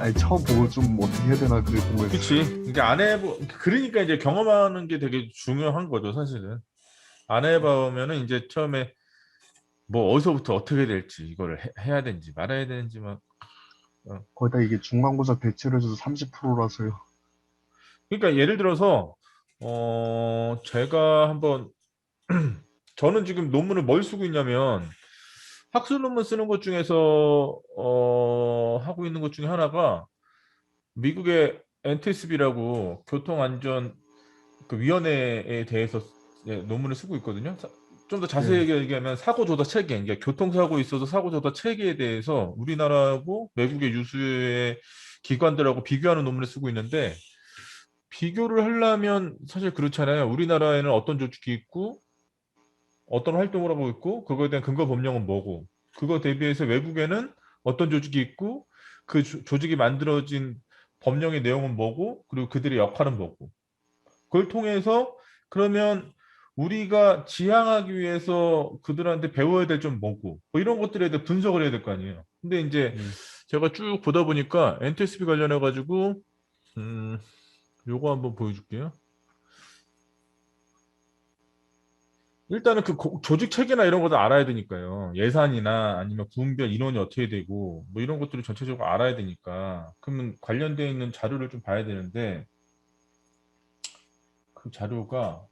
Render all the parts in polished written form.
아니 처음 보고 좀 어떻게 해야 되나 그게 그치. 궁금했어요. 그러니까 안 해보, 그러니까 이제 경험하는 게 되게 중요한 거죠, 사실은. 안 해보면은 이제 처음에 뭐 어디서부터 어떻게 될지, 이거를 해야 되는지 말아야 되는지 막. 어. 거기다 이게 중간고사 대체로도 30%라서요. 그러니까 예를 들어서 제가 한번 저는 지금 논문을 뭘 쓰고 있냐면 학술 논문 쓰는 것 중에서 하고 있는 것 중에 하나가 미국의 NTSB라고 교통안전 그 위원회에 대해서 논문을 쓰고 있거든요. 좀 더 네. 자세히 얘기하면 사고 조사 체계, 그러니까 교통사고 있어서 사고 조사 체계에 대해서 우리나라하고 외국의 유수의 기관들하고 비교하는 논문을 쓰고 있는데, 비교를 하려면 사실 그렇잖아요. 우리나라에는 어떤 조직이 있고 어떤 활동을 하고 있고 그거에 대한 근거 법령은 뭐고, 그거 대비해서 외국에는 어떤 조직이 있고 그 조직이 만들어진 법령의 내용은 뭐고 그리고 그들의 역할은 뭐고, 그걸 통해서 그러면 우리가 지향하기 위해서 그들한테 배워야 될 점 뭐고 뭐 이런 것들에 대해 분석을 해야 될 거 아니에요. 근데 이제 네. 제가 쭉 보다 보니까 NTSB 관련해 가지고 음 요거 한번 보여줄게요. 일단은 그 조직 체계나 이런 것도 알아야 되니까요. 예산이나 아니면 구분별 인원이 어떻게 되고 뭐 이런 것들을 전체적으로 알아야 되니까, 그러면 관련되어 있는 자료를 좀 봐야 되는데, 그 자료가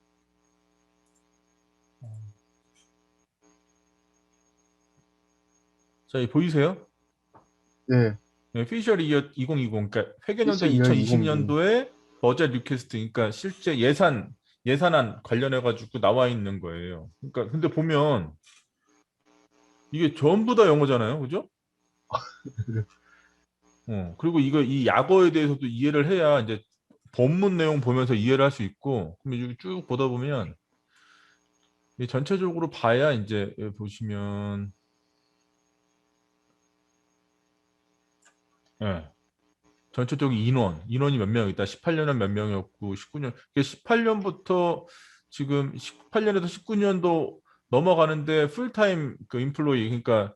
자, 이 보이세요? 네. 네, 피셜 이어 2020, 그러니까 회계연도 필수 이어 2020. 2020년도에 버젯 리퀘스트, 그러니까 실제 예산안 관련해 가지고 나와 있는 거예요. 그러니까 근데 보면 이게 전부 다 영어잖아요, 그죠? 그리고 이 약어에 대해서도 이해를 해야 이제 본문 내용 보면서 이해를 할 수 있고, 그럼 여기 쭉 보다 보면 이 전체적으로 봐야 이제 여기 보시면, 예, 전체적인 인원이 몇 명 있다. 18년은 몇 명이었고 19년, 18년부터 지금 18년에서 19년도 넘어가는데 풀타임 그 인플로이, 그러니까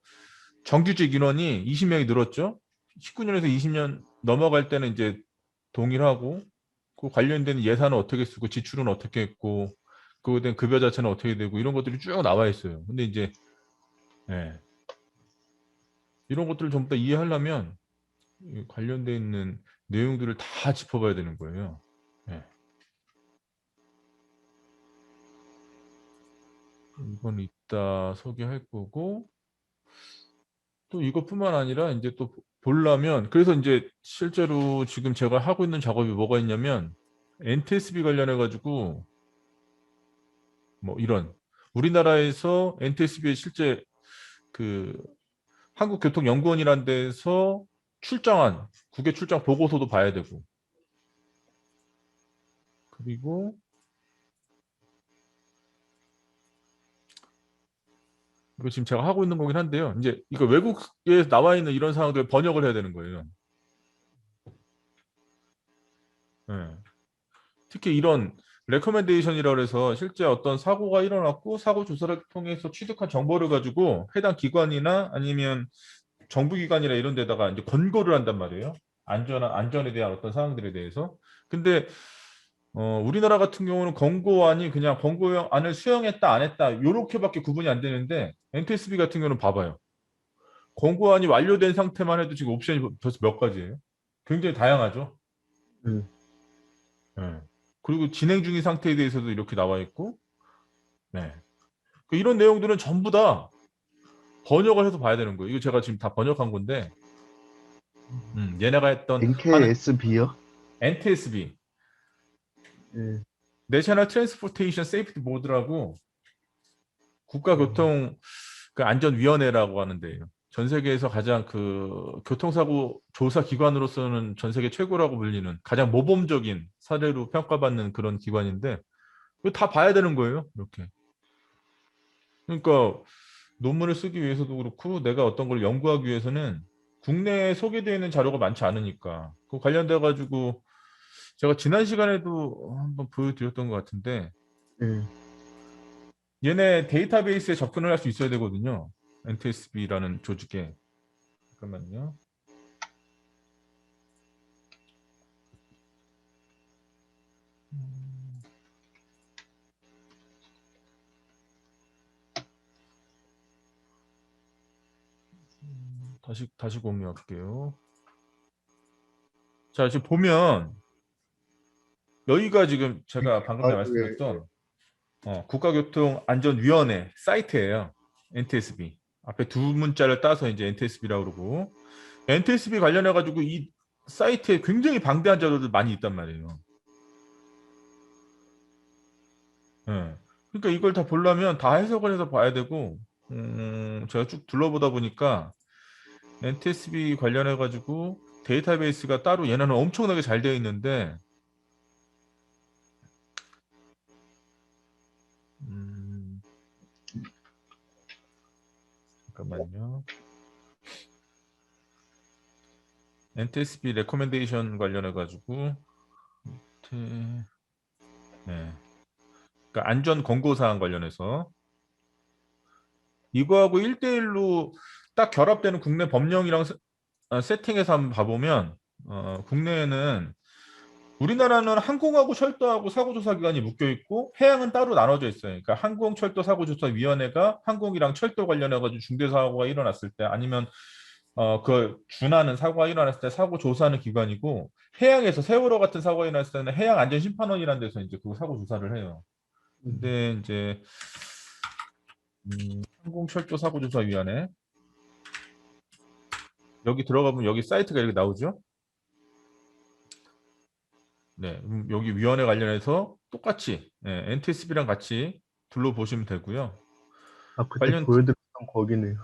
정규직 인원이 20명이 늘었죠. 19년에서 20년 넘어갈 때는 이제 동일하고, 그 관련된 예산은 어떻게 쓰고 지출은 어떻게 했고 그거에 대한 급여 자체는 어떻게 되고 이런 것들이 쭉 나와 있어요. 근데 이제 예, 이런 것들을 전부 다 이해하려면 이 관련돼 있는 내용들을 다 짚어봐야 되는 거예요. 예. 이건 이따 소개할 거고, 또 이것뿐만 아니라 이제 또 보려면, 그래서 이제 실제로 지금 제가 하고 있는 작업이 뭐가 있냐면 NTSB 관련해 가지고 뭐 이런 우리나라에서 NTSB의 실제 그 한국교통연구원이라는 데서 출장한 국외 출장 보고서도 봐야 되고, 그리고 이거 지금 제가 하고 있는 거긴 한데요. 이제 이거 외국에 나와 있는 이런 상황들 번역을 해야 되는 거예요. 예. 특히 이런 레커멘데이션이라고 해서 실제 어떤 사고가 일어났고 사고 조사를 통해서 취득한 정보를 가지고 해당 기관이나 아니면 정부기관이나 이런 데다가 이제 권고를 한단 말이에요. 안전에 대한 어떤 사항들에 대해서. 근데 우리나라 같은 경우는 권고안이 그냥 권고안을 수용했다 안 했다 요렇게밖에 구분이 안 되는데, NTSB 같은 경우는 봐봐요. 권고안이 완료된 상태만 해도 지금 옵션이 벌써 몇 가지예요. 굉장히 다양하죠. 네. 예. 그리고 진행 중인 상태에 대해서도 이렇게 나와 있고, 네. 이런 내용들은 전부 다 번역을 해서 봐야 되는 거예요. 이거 제가 지금 다 번역한 건데, 얘네가 했던 하는 NKSB요? NTSB, 네. 내셔널 트랜스포테이션 세이프티 보드라고 음, 국가교통 그 안전위원회라고 하는데요. 전 세계에서 가장 그 교통사고 조사 기관으로서는 전 세계 최고라고 불리는 가장 모범적인 사례로 평가받는 그런 기관인데, 이거 다 봐야 되는 거예요. 이렇게. 그러니까 논문을 쓰기 위해서도 그렇고 내가 어떤 걸 연구하기 위해서는 국내에 소개되어 있는 자료가 많지 않으니까, 그 관련돼 가지고 제가 지난 시간에도 한번 보여드렸던 것 같은데, 네. 얘네 데이터베이스에 접근을 할 수 있어야 되거든요. NTSB라는 조직에. 잠깐만요. 다시 공유할게요. 자, 지금 보면 여기가 지금 제가 방금 전에 예. 말씀드렸던 국가교통안전위원회 사이트예요. NTSB. 앞에 두 문자를 따서 이제 NTSB라고 그러고, NTSB 관련해 가지고 이 사이트에 굉장히 방대한 자료들 많이 있단 말이에요. 예. 그러니까 이걸 다 보려면 다 해석을 해서 봐야 되고, 제가 쭉 둘러보다 보니까 NTSB 관련해 가지고 데이터베이스가 따로 얘네는 엄청나게 잘 되어 있는데, 잠깐만요. NTSB 레코멘데이션 관련해 가지고 네. 그러니까 안전 권고 사항 관련해서 이거하고 1대1로 딱 결합되는 국내 법령이랑 세팅해서 한번 봐보면 국내에는 우리나라는 항공하고 철도하고 사고조사기관이 묶여있고 해양은 따로 나눠져 있어요. 그러니까 항공철도사고조사위원회가 항공이랑 철도 관련해가지고 중대사고가 일어났을 때 아니면 그 준하는 사고가 일어났을 때 사고 조사하는 기관이고, 해양에서 세월호 같은 사고가 일어났을 때는 해양안전심판원이라는 데서 이제 그 사고 조사를 해요. 근데 이제 항공철도사고조사위원회 여기 들어가보면 여기 사이트가 이렇게 나오죠. 네, 여기 위원회 관련해서 똑같이 NTSB랑 같이 둘러보시면 되고요. 아, 그때 관련 보여드렸던 거기네요.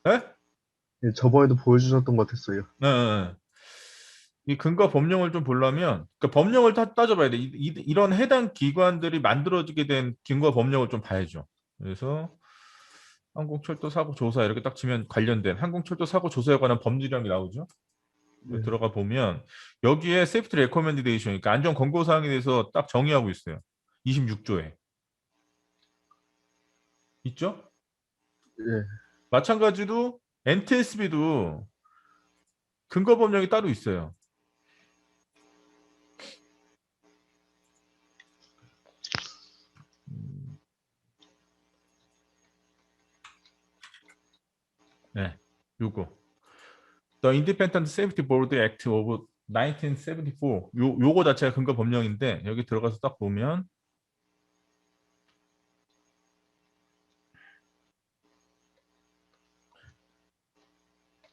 네? 예, 저번에도 보여주셨던 것 같았어요. 네, 네, 네. 이 근거 법령을 좀 보려면 그 법령을 따져봐야 돼. 이런 해당 기관들이 만들어지게 된 근거 법령을 좀 봐야죠. 그래서 항공철도 사고 조사 이렇게 딱 치면 관련된 항공철도 사고 조사에 관한 법률이라는 게 나오죠. 네. 들어가 보면 여기에 세이프티 레코멘데이션, 그러니까 안전 권고 사항에 대해서 딱 정의하고 있어요. 26조에 있죠? 예. 마찬가지로 NTSB도 근거 법령이 따로 있어요. 네, 요거 The Independent Safety Board Act of 1974. 요거 자체가 근거 법령인데 여기 들어가서 딱 보면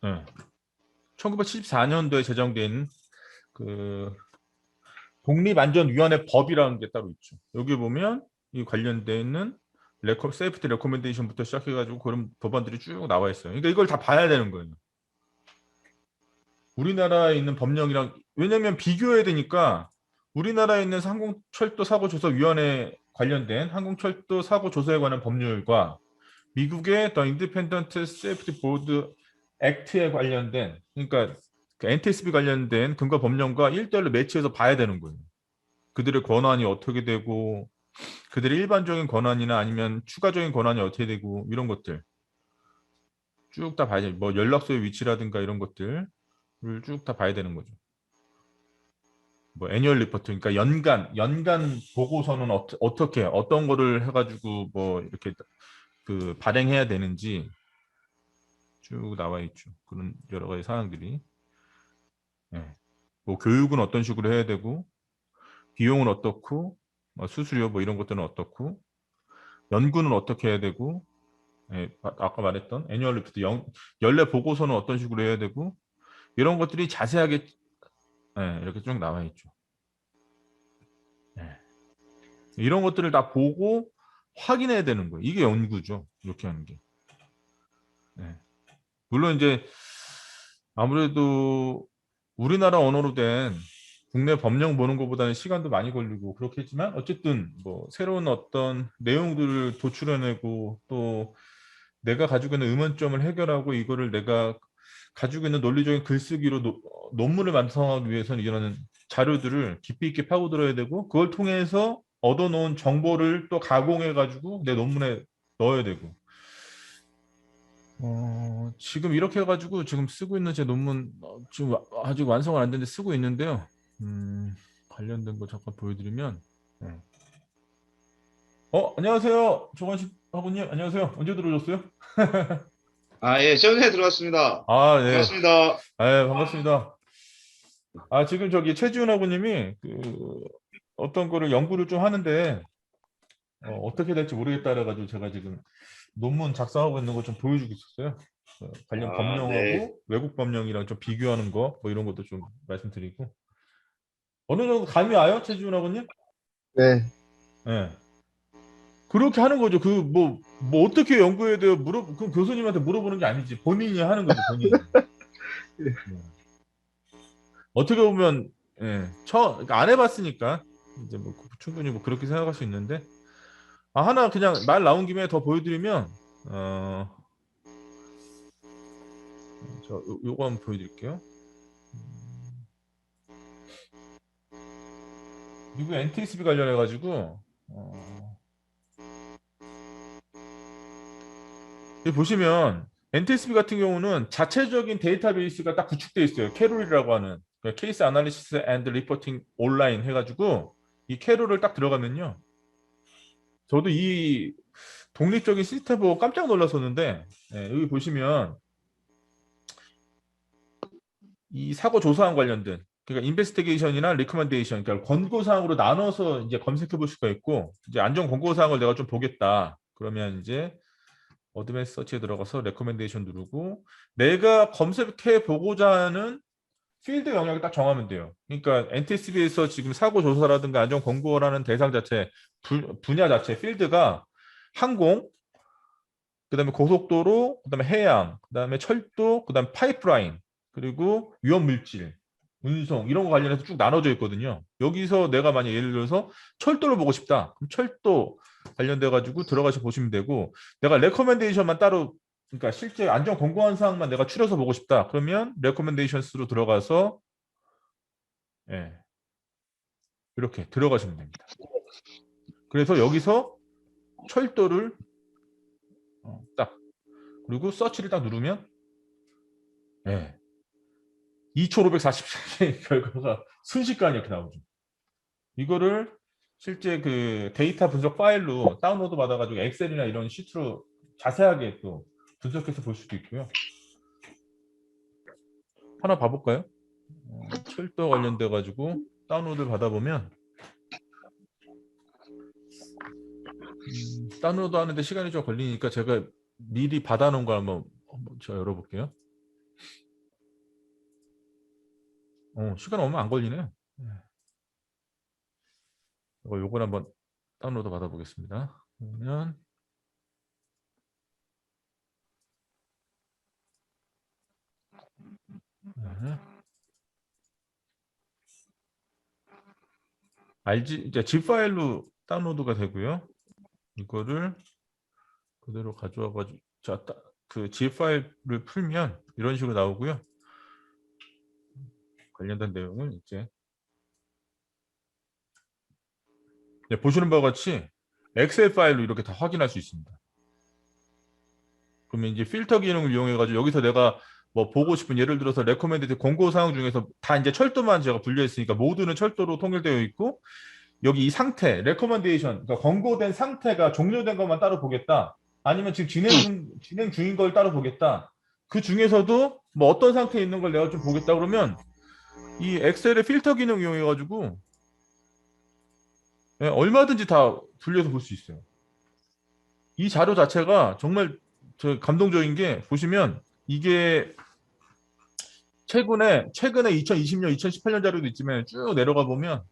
네. 1974년도에 제정된 그 독립안전위원회 법이라는 게 따로 있죠. 여기 보면 이 관련돼 있는 세이프티 레코멘데이션부터 시작해가지고 그런 법안들이 쭉 나와 있어요. 그러니까 이걸 다 봐야 되는 거예요. 우리나라에 있는 법령이랑, 왜냐면 비교해야 되니까 우리나라에 있는 항공철도사고조사위원회 관련된 항공철도 사고 조사에 관한 법률과 미국의 The Independent Safety Board Act에 관련된, 그러니까 그 NTSB 관련된 근거 법령과 일대일로 매치해서 봐야 되는 거예요. 그들의 권한이 어떻게 되고 그들의 일반적인 권한이나 아니면 추가적인 권한이 어떻게 되고 이런 것들 쭉 다 봐야 돼. 뭐 연락소의 위치라든가 이런 것들을 쭉 다 봐야 되는 거죠. 뭐 애뉴얼 리포트, 그러니까 연간 보고서는 어떻게 어떤 거를 해가지고 뭐 이렇게 그 발행해야 되는지 쭉 나와 있죠. 그런 여러 가지 사항들이. 네. 뭐 교육은 어떤 식으로 해야 되고 비용은 어떻고 뭐 수수료 뭐 이런 것들은 어떻고 연구는 어떻게 해야 되고, 아까 말했던 애뉴얼 리포트 연례 보고서는 어떤 식으로 해야 되고 이런 것들이 자세하게 이렇게 쭉 나와 있죠. 이런 것들을 다 보고 확인해야 되는 거예요. 이게 연구죠. 이렇게 하는 게. 물론 이제 아무래도 우리나라 언어로 된 국내 법령 보는 것보다는 시간도 많이 걸리고 그렇겠지만 어쨌든 뭐 새로운 어떤 내용들을 도출해내고 또 내가 가지고 있는 의문점을 해결하고 이거를 내가 가지고 있는 논리적인 글쓰기로 논문을 완성하기 위해서는 이런 자료들을 깊이 있게 파고들어야 되고 그걸 통해서 얻어놓은 정보를 또 가공해 가지고 내 논문에 넣어야 되고, 지금 이렇게 해가지고 지금 쓰고 있는 제 논문 지금 아직 완성은 안 됐는데 쓰고 있는데요. 관련된 거 잠깐 보여드리면 안녕하세요. 조건식 학우님, 안녕하세요. 언제 들어오셨어요? 예, 시험 전에 들어갔습니다. 아, 네. 반갑습니다. 반갑습니다. 지금 저기 최지훈 학우님이 어떤 거를 연구를 좀 하는데, 어떻게 될지 모르겠다 그래가지고 제가 지금 논문 작성하고 있는 거 좀 보여주고 있었어요. 관련 네. 법령하고 외국 법령이랑 좀 비교하는 거, 뭐 이런 것도 좀 말씀드리고. 어느 정도 감이 와요, 최지훈 학우님? 네. 네. 그렇게 하는 거죠. 뭐 어떻게 연구해야 돼요? 그럼 교수님한테 물어보는 게 아니지. 본인이 하는 거죠, 본인이. 네. 어떻게 보면, 그러니까 안 해봤으니까, 이제 뭐 충분히 뭐 그렇게 생각할 수 있는데, 하나 그냥 말 나온 김에 더 보여드리면, 요거 한번 보여드릴게요. 미국 NTSB 관련해가지고, 여기 보시면 NTSB 같은 경우는 자체적인 데이터베이스가 딱 구축되어 있어요. 캐롤이라고 하는 케이스 아날리시스 앤드 리포팅 온라인 해가지고 이 캐롤을 딱 들어가면요. 저도 이 독립적인 시스템 보고 깜짝 놀랐었는데 여기 보시면 이 사고 조사안 관련된 그러니까 인베스티게이션이나 리커멘데이션 그러니까 권고 사항으로 나눠서 이제 검색해 볼 수가 있고 이제 안전 권고 사항을 내가 좀 보겠다. 그러면 이제 어드밴스 서치에 들어가서 레코멘데이션 누르고 내가 검색해 보고자 하는 필드 영역을 딱 정하면 돼요. 그러니까 NTSB에서 지금 사고 조사라든가 안전 권고라는 대상 자체 분야 자체 필드가 항공, 그다음에 고속도로, 그다음에 해양, 그다음에 철도, 그다음에 파이프라인, 그리고 위험 물질, 운송 이런 거 관련해서 쭉 나눠져 있거든요. 여기서 내가 만약 예를 들어서 철도를 보고 싶다. 그럼 철도 관련돼 가지고 들어가서 보시면 되고 내가 레커멘데이션만 따로 그러니까 실제 안전 권고한 사항만 내가 추려서 보고 싶다. 그러면 레커멘데이션스로 들어가서 이렇게 들어가시면 됩니다. 그래서 여기서 철도를 딱 그리고 서치를 딱 누르면 2544개의 결과가 순식간에 이렇게 나오죠. 이거를 실제 그 데이터 분석 파일로 다운로드 받아가지고 엑셀이나 이런 시트로 자세하게 또 분석해서 볼 수도 있고요. 하나 봐볼까요? 철도 관련돼 가지고 다운로드를 받아보면 다운로드 하는데 시간이 좀 걸리니까 제가 미리 받아놓은 거 한번 제가 열어볼게요. 시간 얼마 안 걸리네요. 요걸 한번 다운로드 받아보겠습니다. 그러면 이제 zip 파일로 다운로드가 되고요. 이거를 그대로 가져와가지고 그 zip 파일을 풀면 이런 식으로 나오고요. 관련된 내용을 이제 보시는 바와 같이 엑셀 파일로 이렇게 다 확인할 수 있습니다. 그러면 이제 필터 기능을 이용해 가지고 여기서 내가 뭐 보고 싶은 예를 들어서 레코멘드 권고 사항 중에서 다 이제 철도만 제가 분류해 있으니까 모두는 철도로 통일되어 있고 여기 이 상태 레코멘데이션 그러니까 권고된 상태가 종료된 것만 따로 보겠다. 아니면 지금 진행 중인 걸 따로 보겠다. 그 중에서도 뭐 어떤 상태에 있는 걸 내가 좀 보겠다 그러면 이 엑셀의 필터 기능 이용해 가지고 얼마든지 다 분류해서 볼 수 있어요. 이 자료 자체가 정말 감동적인 게 보시면 이게 최근에 2020년, 2018년 자료도 있지만 쭉 내려가 보면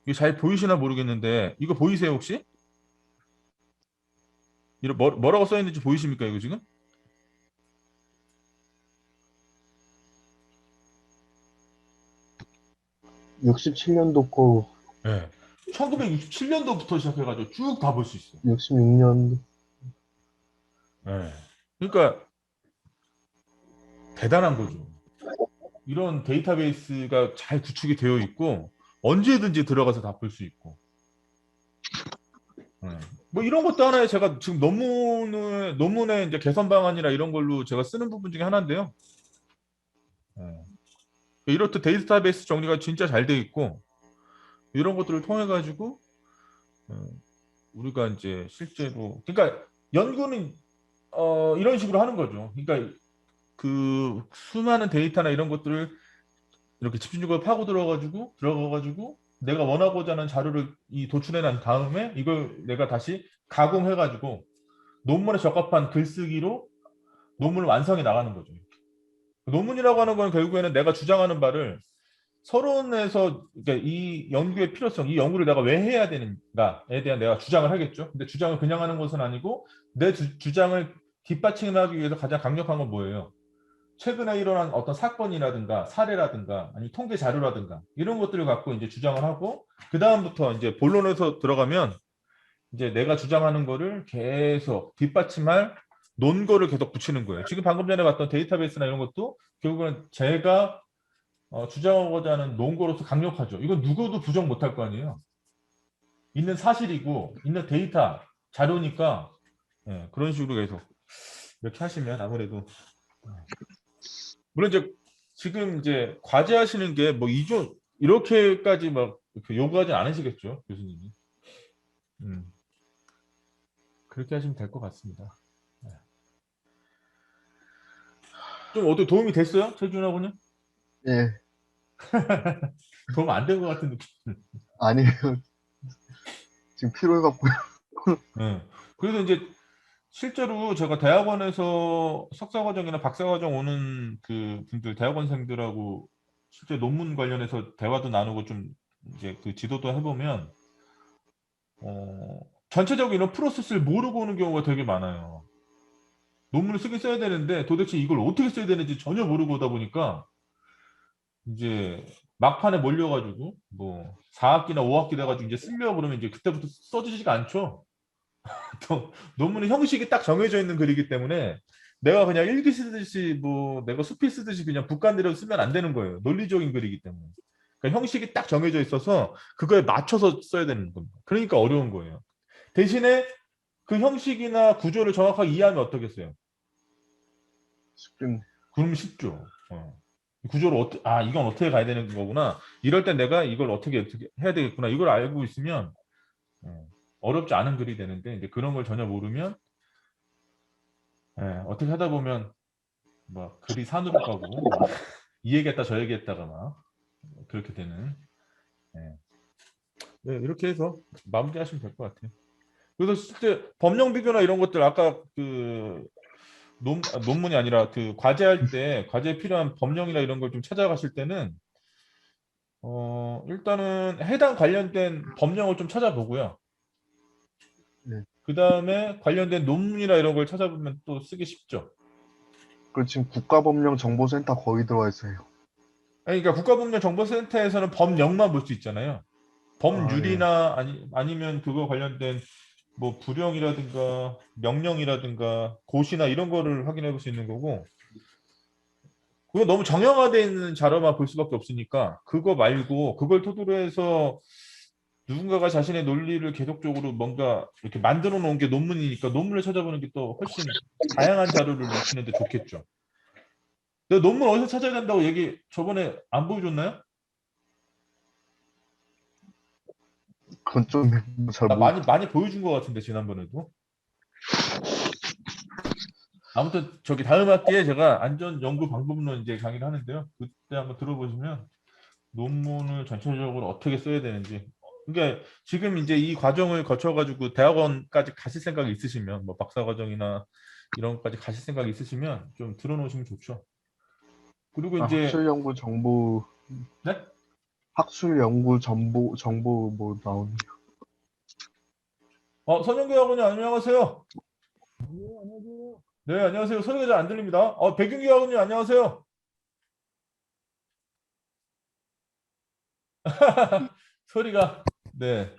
이게 잘 보이시나 모르겠는데 이거 보이세요 혹시? 뭐라고 써 있는지 보이십니까 이거 지금? 67년도 거, 네. 1967년도부터 시작해가지고 쭉 다 볼 수 있어요. 66년도. 네. 그러니까 대단한 거죠. 이런 데이터베이스가 잘 구축이 되어 있고 언제든지 들어가서 다 볼 수 있고. 뭐 이런 것도 하나의 제가 지금 논문의 이제 개선 방안이나 이런 걸로 제가 쓰는 부분 중에 하나인데요. 이렇듯 데이터베이스 정리가 진짜 잘 돼 있고 이런 것들을 통해 가지고 우리가 이제 실제로 그러니까 연구는 이런 식으로 하는 거죠. 그러니까 그 수많은 데이터나 이런 것들을 이렇게 집중적으로 파고 들어가가지고 내가 원하고자 하는 자료를 도출해 난 다음에 이걸 내가 다시 가공해가지고 논문에 적합한 글쓰기로 논문을 완성해 나가는 거죠. 논문이라고 하는 건 결국에는 내가 주장하는 바를 서론에서 그러니까 이 연구의 필요성, 이 연구를 내가 왜 해야 되는가에 대한 내가 주장을 하겠죠. 근데 주장을 그냥 하는 것은 아니고 내 주장을 뒷받침하기 위해서 가장 강력한 건 뭐예요? 최근에 일어난 어떤 사건이라든가 사례라든가 아니 통계 자료라든가 이런 것들을 갖고 이제 주장을 하고 그 다음부터 이제 본론에서 들어가면 이제 내가 주장하는 거를 계속 뒷받침할 논거를 계속 붙이는 거예요. 지금 방금 전에 봤던 데이터베이스나 이런 것도 결국은 제가 주장하고자 하는 논거로서 강력하죠. 이건 누구도 부정 못할 거 아니에요. 있는 사실이고 있는 데이터 자료니까 그런 식으로 계속 이렇게 하시면 아무래도 물론 이제 지금 이제 과제하시는 게 뭐 이종 이렇게까지 막 이렇게 요구하진 않으시겠죠, 교수님이. 그렇게 하시면 될 것 같습니다. 네. 좀 어떻게 도움이 됐어요, 최준하고는? 예, 도움 안 된 것 같은 느낌. 아니에요. 지금 피로해갖고요. 네. 그래서 이제 실제로 제가 대학원에서 석사과정이나 박사과정 오는 그 분들, 대학원생들하고 실제 논문 관련해서 대화도 나누고 좀 이제 그 지도도 해보면 전체적인 이런 프로세스를 모르고 오는 경우가 되게 많아요. 논문을 쓰긴 써야 되는데 도대체 이걸 어떻게 써야 되는지 전혀 모르고 오다 보니까 이제 막판에 몰려가지고 뭐 4학기나 5학기 돼가지고 이제 쓰려고 그러면 이제 그때부터 써지지가 않죠. 또 논문은 형식이 딱 정해져 있는 글이기 때문에 내가 그냥 일기 쓰듯이 뭐 내가 수필 쓰듯이 그냥 북한대로 쓰면 안 되는 거예요. 논리적인 글이기 때문에. 그러니까 형식이 딱 정해져 있어서 그거에 맞춰서 써야 되는 겁니다. 그러니까 어려운 거예요. 대신에 그 형식이나 구조를 정확하게 이해하면 어떻겠어요? 쉽긴 그럼 쉽죠. 구조를 이건 어떻게 가야 되는 거구나. 이럴 땐 내가 이걸 어떻게 해야 되겠구나. 이걸 알고 있으면 어렵지 않은 글이 되는데 이제 그런 걸 전혀 모르면 어떻게 하다 보면 막 글이 산으로 가고 막 이 얘기했다 저 얘기했다가 막 그렇게 되는 이렇게 해서 마무리하시면 될 것 같아요. 그래서 실제 법령 비교나 이런 것들 아까 그 논문이 아니라 그 과제할 때 과제에 필요한 법령이나 이런 걸 좀 찾아가실 때는 일단은 해당 관련된 법령을 좀 찾아보고요. 네. 그 다음에 관련된 논문이나 이런 걸 찾아보면 또 쓰기 쉽죠. 그리고 지금 국가법령정보센터 거의 들어와 있어요. 그러니까 국가법령정보센터에서는 법령만 볼 수 있잖아요. 예. 법률이나 아니면 그거 관련된 뭐 부령이라든가 명령이라든가 고시나 이런 거를 확인해 볼 수 있는 거고 그거 너무 정형화되어 있는 자료만 볼 수밖에 없으니까 그거 말고 그걸 토대로 해서 누군가가 자신의 논리를 계속적으로 뭔가 이렇게 만들어 놓은 게 논문이니까 논문을 찾아보는 게 또 훨씬 다양한 자료를 익히는데 좋겠죠. 내가 논문 어디서 찾아야 된다고 얘기 저번에 안 보여줬나요? 그건 좀 잘 나 못. 많이 보여준 것 같은데 지난번에도. 아무튼 저기 다음 학기에 제가 안전 연구 방법론 이제 강의를 하는데요. 그때 한번 들어보시면 논문을 전체적으로 어떻게 써야 되는지. 그러니까 지금 이제 이 과정을 거쳐가지고 대학원까지 가실 생각이 있으시면 뭐 박사 과정이나 이런 것까지 가실 생각이 있으시면 좀 들어놓으시면 좋죠. 그리고 이제 학술연구 정보, 네? 학술연구 정보 뭐 나오네요. 선영교 학원님 안녕하세요. 네, 안녕하세요. 소리가 잘 안 들립니다. 백윤기 학원님 안녕하세요. 소리가 네.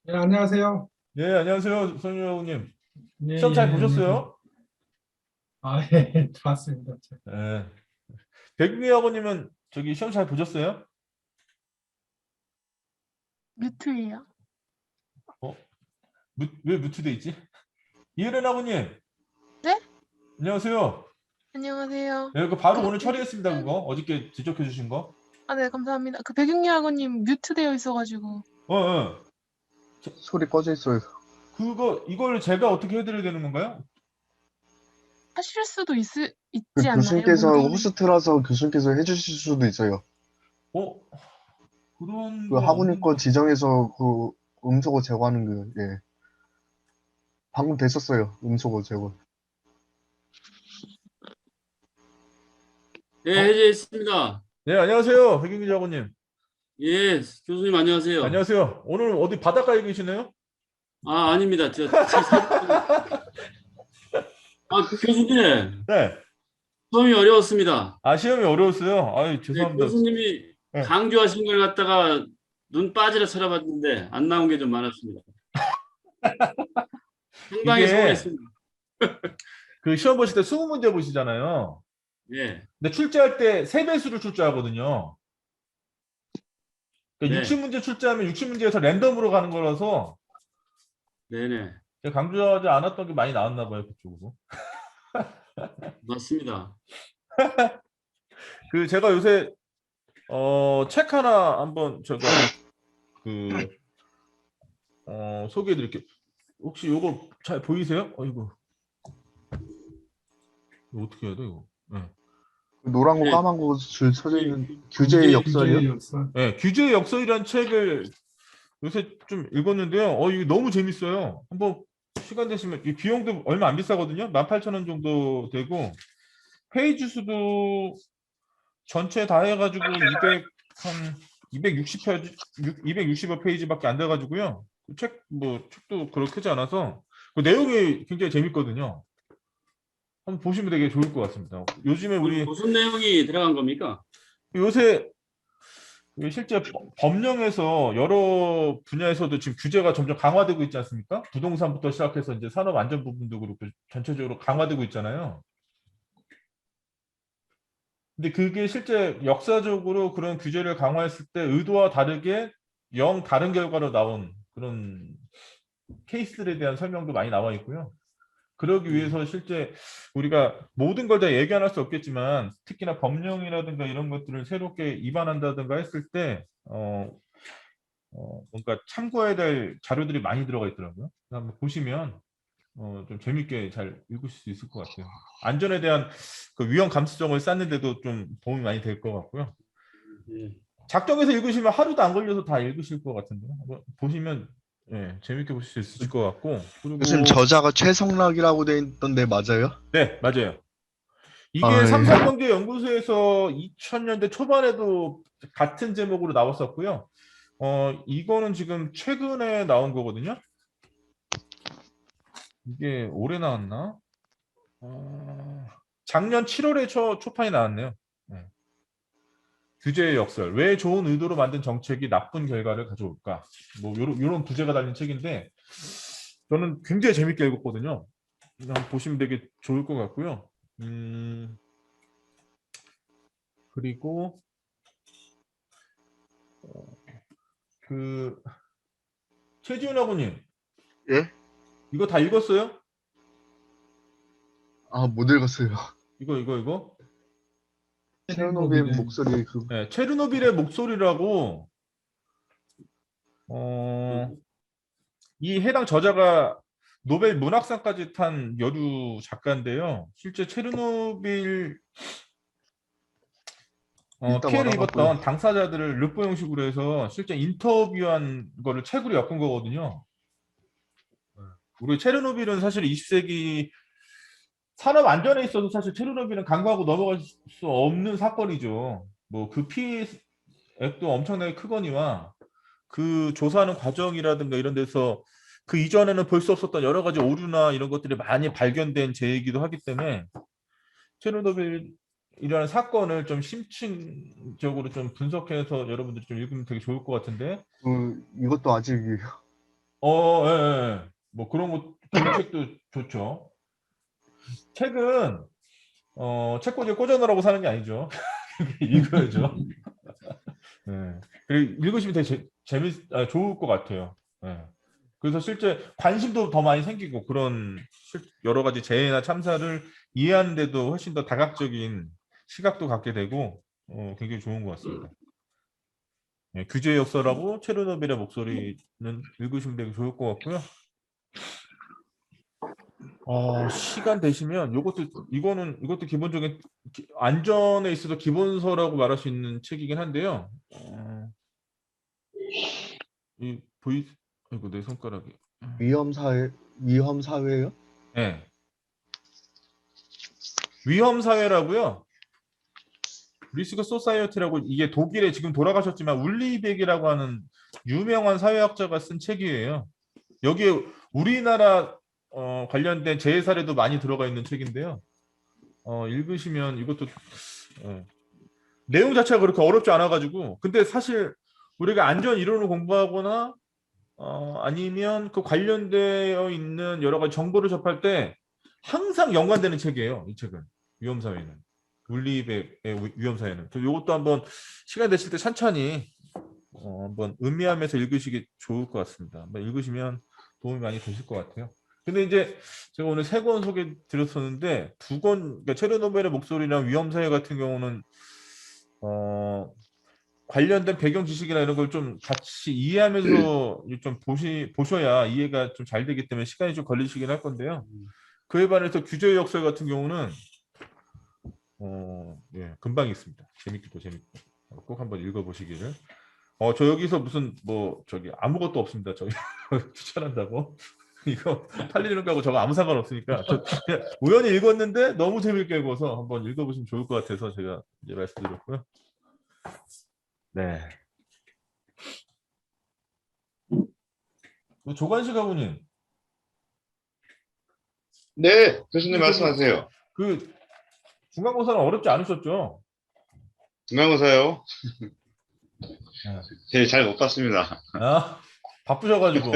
네, 안녕하세요. 네, 안녕하세요. 선영교 학원님. 예, 시험 예, 잘 안녕하세요. 보셨어요? 예, 맞습니다. 네. 백윤기 학원님은 저기 시험 잘 보셨어요? 뮤트예요. 왜 뮤트돼 있지? 이혜련 학원님. 네? 안녕하세요. 안녕하세요. 네, 그 바로 오늘 처리했습니다. 그거 어저께 지적해 주신 거. 아, 네, 감사합니다. 그 백윤리학원님 뮤트되어 있어가지고. 어. 소리 꺼져 있어요. 그거 이걸 제가 어떻게 해드려야 되는 건가요? 하실 수도 있지 그 않나요? 교수님께서 모델을. 호스트라서 교수님께서 해주실 수도 있어요. 어? 그런 그 거 없는 학우님 거 거 지정해서 그 음소거 제거하는 그, 예. 방금 됐었어요. 음소거 제거. 네, 해제했습니다. 네, 안녕하세요. 백윤기 작가님. 예, 교수님 안녕하세요. 안녕하세요. 오늘 어디 바닷가에 계시네요? 아, 아닙니다. 교수님, 네. 시험이 어려웠습니다. 아, 시험이 어려웠어요. 아유, 네, 죄송합니다. 교수님이 네. 강조하신 걸 갖다가 눈 빠지려 쳐다봤는데 안 나온 게 좀 많았습니다. 상당히 이게- 서운했습니다. 그 시험 보실 때 20문제 보시잖아요. 예, 근데 출제할 때 3배수를 출제하거든요. 그러니까 네. 60문제 출제하면 60문제에서 랜덤으로 가는 거라서 네네, 제가 강조하지 않았던 게 많이 나왔나 봐요, 그쪽으로. 맞습니다. 그 제가 요새 책 하나 한번 제가 그 소개해 드릴게요. 혹시 요거 잘 보이세요? 이거 어떻게 해야 돼, 이거? 네. 노란 거 네. 까만 거 줄 쳐져 있는 규제의 역설이요? 역사. 네, 규제의 역설이라는 책을 요새 좀 읽었는데요. 이거 너무 재밌어요. 한번 시간 되시면 이 비용도 얼마 안 비싸거든요. 18,000원 정도 되고 페이지 수도 전체 다 해가지고 260여 페이지밖에 안 돼가지고요. 책도 그렇게 크지 않아서 그 내용이 굉장히 재밌거든요. 한번 보시면 되게 좋을 것 같습니다. 요즘에 우리 무슨 내용이 들어간 겁니까? 요새 실제 법령에서 여러 분야에서도 지금 규제가 점점 강화되고 있지 않습니까? 부동산부터 시작해서 이제 산업 안전 부분도 그렇고 전체적으로 강화되고 있잖아요. 근데 그게 실제 역사적으로 그런 규제를 강화했을 때 의도와 다르게 영 다른 결과로 나온 그런 케이스들에 대한 설명도 많이 나와 있고요. 그러기 위해서 실제 우리가 모든 걸 다 예견할 수 없겠지만 특히나 법령이라든가 이런 것들을 새롭게 입안한다든가 했을 때 뭔가 참고해야 될 자료들이 많이 들어가 있더라고요. 한번 보시면 좀 재밌게 잘 읽으실 수 있을 것 같아요. 안전에 대한 그 위험 감수성을 쌓는데도 좀 도움이 많이 될 것 같고요. 예. 작정해서 읽으시면 하루도 안 걸려서 다 읽으실 것 같은데요. 한번 보시면 재밌게 보실 수 있을 것 같고. 그리고 교수님 저자가 최성락이라고 돼 있던데 맞아요? 네, 맞아요. 이게 아, 예. 삼성경제 연구소에서 2000년대 초반에도 같은 제목으로 나왔었고요. 이거는 지금 최근에 나온 거거든요. 이게 올해 나왔나? 작년 7월에 초판이 나왔네요. 네. 규제의 역설. 왜 좋은 의도로 만든 정책이 나쁜 결과를 가져올까? 뭐 요런 부제가 달린 책인데 저는 굉장히 재밌게 읽었거든요. 한번 보시면 되게 좋을 것 같고요. 그리고 그 최지훈 학우님, 예? 이거 다 읽었어요? 아, 못 읽었어요. 이거? 체르노빌 목소리 그 네, 체르노빌의 목소리라고 이 해당 저자가 노벨 문학상까지 탄 여류 작가인데요. 실제 체르노빌 이따 피해를 말아봤고요. 입었던 당사자들을 르포 형식으로 해서 실제 인터뷰한 거를 책으로 엮은 거거든요. 우리 체르노빌은 사실 20세기 산업 안전에 있어서 사실 체르노빌은 간과하고 넘어갈 수 없는 사건이죠. 뭐 그 피해액도 엄청나게 크거니와 그 조사하는 과정이라든가 이런 데서 그 이전에는 볼 수 없었던 여러 가지 오류나 이런 것들이 많이 발견된 제이기도 하기 때문에 체르노빌이라는 사건을 좀 심층적으로 좀 분석해서 여러분들이 좀 읽으면 되게 좋을 것 같은데 이것도 아직 예. 뭐 그런 책도 좋죠. 책은 책꽂이에 꽂아놓으라고 사는 게 아니죠. 읽어야죠. 네. 그리고 읽으시면 되게 좋을 것 같아요. 네. 그래서 실제 관심도 더 많이 생기고 그런 여러 가지 재해나 참사를 이해하는 데도 훨씬 더 다각적인 시각도 갖게 되고 굉장히 좋은 것 같습니다. 예, 규제 역설하고 체르노빌의 목소리는 읽으시면 되게 좋을 것 같고요. 시간 되시면 이것도 기본적인 안전에 있어서 기본서라고 말할 수 있는 책이긴 한데요. 이 아이고 내 손가락이. 위험 사회요? 네. 위험 사회라고요. 리스크 소사이어티라고 이게 독일에 지금 돌아가셨지만 울리백이라고 하는 유명한 사회학자가 쓴 책이에요. 여기에 우리나라 관련된 재해 사례도 많이 들어가 있는 책인데요. 읽으시면 이것도 내용 자체가 그렇게 어렵지 않아 가지고 근데 사실 우리가 안전 이론을 공부하거나 아니면 그 관련되어 있는 여러 가지 정보를 접할 때 항상 연관되는 책이에요. 이 책은 위험 사회는 울리백의 위험 사회는. 이것도 한번 시간 되실 때 천천히 한번 음미하면서 읽으시기 좋을 것 같습니다. 한번 읽으시면 도움이 많이 되실 것 같아요. 근데 이제 제가 오늘 3권 소개 드렸었는데 2권, 그러니까 체르노빌의 목소리랑 위험 사회 같은 경우는 관련된 배경 지식이나 이런 걸 좀 같이 이해하면서 좀 보셔야 이해가 좀 잘 되기 때문에 시간이 좀 걸리시긴 할 건데요. 그에 반해서 규제 역설 같은 경우는 예, 금방 있습니다. 재밌기도 재밌고 꼭 한번 읽어보시기를. 저 여기서 무슨 저기 아무것도 없습니다. 저희 추천한다고 이거 팔리는 거하고 저거 아무 상관 없으니까 저 그냥 우연히 읽었는데 너무 재밌게 읽어서 한번 읽어보시면 좋을 것 같아서 제가 이제 말씀드렸고요. 네. 조관식 아버님. 네, 교수님 말씀하세요. 그 중간고사는 어렵지 않으셨죠? 중간고사요? 네. 제일 잘 못 봤습니다. 바쁘셔가지고.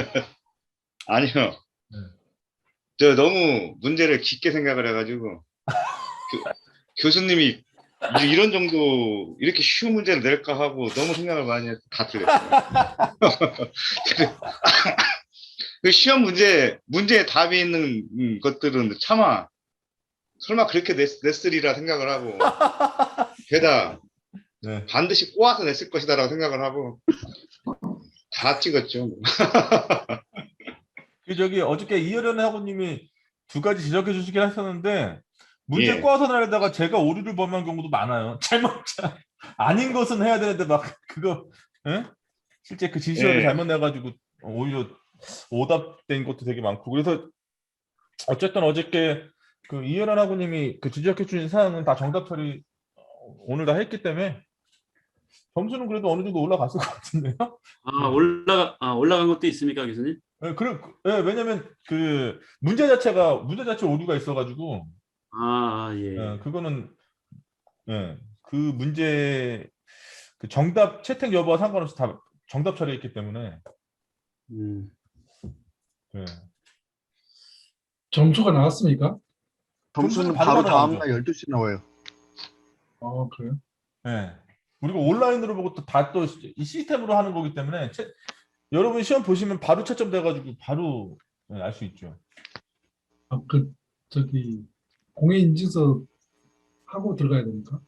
아니요. 네. 저 너무 문제를 깊게 생각을 해가지고 교수님이 이런 정도 이렇게 쉬운 문제를 낼까 하고 너무 생각을 많이 해서 다 틀렸어요. 그 시험 문제에 답이 있는 것들은 차마 설마 그렇게 냈으리라 생각을 하고 게다가 네. 반드시 꼬아서 냈을 것이다라고 생각을 하고 다 찍었죠. 저기 어저께 이혜련 학우님이 2가지 지적해 주시긴 하셨는데 문제 예. 꼬아서 내다가 제가 오류를 범한 경우도 많아요. 잘못 아닌 것은 해야 되는데 막 그거 실제 그 지시어를 예. 잘못 내가지고 오히려 오답된 것도 되게 많고 그래서 어쨌든 어저께 그 이혜련 학우님이 그 지적해 주신 사항은 다 정답 처리 오늘 다 했기 때문에 점수는 그래도 어느 정도 올라갔을 것 같은데요. 올라간 것도 있습니까, 교수님? 왜냐면 그 문제 자체 오류가 있어가지고 예. 그거는 그 문제 그 정답 채택 여부와 상관없이 다 정답 처리했기 때문에 점수가 나왔습니까? 점수는 바로 바로 다음날 12시 나와요. 그래요? 네. 그리고 온라인으로 보고 또 다 또 이 시스템으로 하는 거기 때문에 여러분 시험 보시면 바로 채점 돼가지고 바로 알 수 있죠. 저기 공인인증서 하고 들어가야 됩니까?